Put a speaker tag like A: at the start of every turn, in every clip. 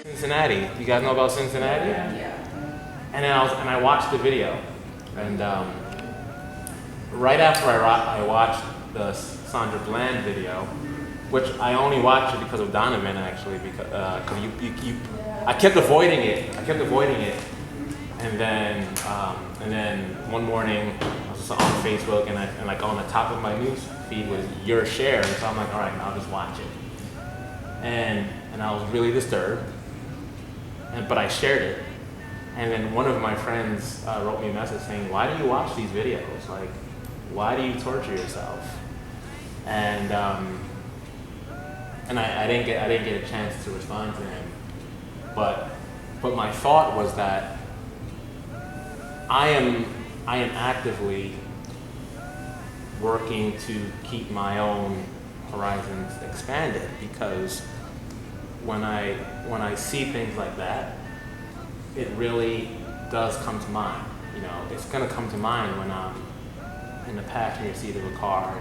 A: Cincinnati. You guys know about Cincinnati?
B: Yeah.
A: And then I watched the video, and right after I watched the Sandra Bland video, which I only watched it because of Donovan actually, because I kept avoiding it. And then one morning I was on Facebook, and like on the top of my news feed was your share, and so I'm like, all right, I'll just watch it. And I was really disturbed, but I shared it. And then one of my friends wrote me a message saying, "Why do you watch these videos? Like, why do you torture yourself?" And I didn't get a chance to respond to him, but my thought was that I am actively working to keep my own horizons expanded, because when I see things like that, it really does come to mind. You know, it's gonna come to mind when I'm in the passenger seat of a car,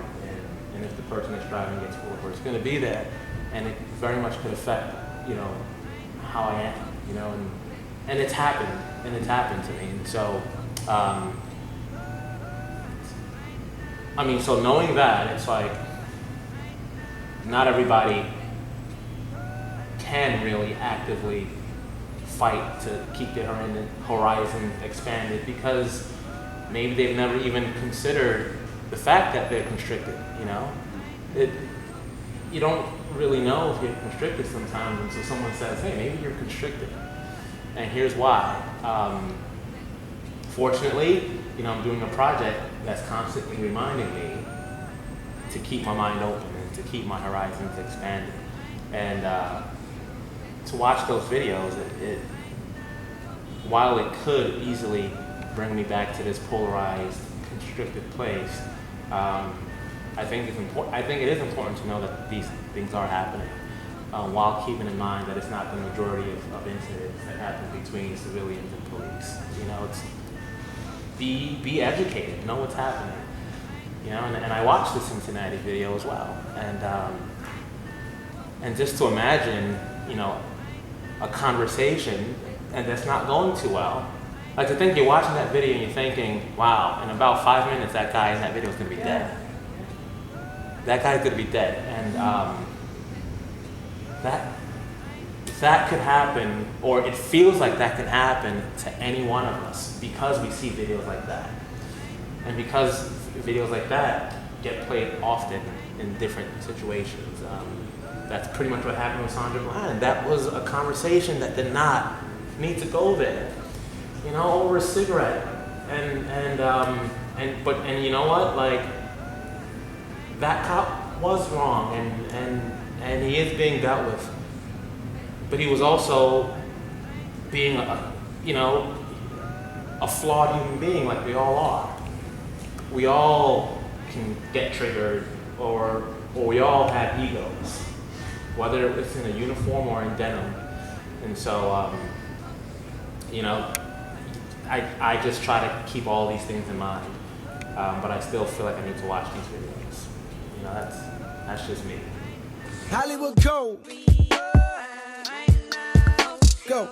A: and if the person that's driving gets pulled over, it's gonna be there, and it very much could affect, you know, how I am, you know, and it's happened to me, and so, so knowing that, it's like, not everybody can really actively fight to keep their horizon expanded, because maybe they've never even considered the fact that they're constricted, you know? You don't really know if you're constricted sometimes until someone says, hey, maybe you're constricted, and here's why. Fortunately, you know, I'm doing a project that's constantly reminding me to keep my mind open and to keep my horizons expanded. And to watch those videos, while it could easily bring me back to this polarized, constricted place, I think it is important to know that these things are happening, while keeping in mind that it's not the majority of incidents that happen between civilians and police. You know, it's be educated, know what's happening. You know, and I watched the Cincinnati video as well, and just to imagine, you know, a conversation and that's not going too well. Like, to think you're watching that video and you're thinking, wow, in about 5 minutes that guy in that video is going to be dead. That guy's going to be dead. And that could happen, or it feels like that can happen to any one of us, because we see videos like that. And because videos like that get played often in different situations. That's pretty much what happened with Sandra Bland. That was a conversation that did not need to go there, you know, over a cigarette. And you know what? Like, that cop was wrong, and he is being dealt with. But he was also being a flawed human being, like we all are. We all can get triggered, or we all have egos, whether it's in a uniform or in denim. And so, you know, I just try to keep all these things in mind, but I still feel like I need to watch these videos. You know, that's just me.
C: Hollywood go. Go.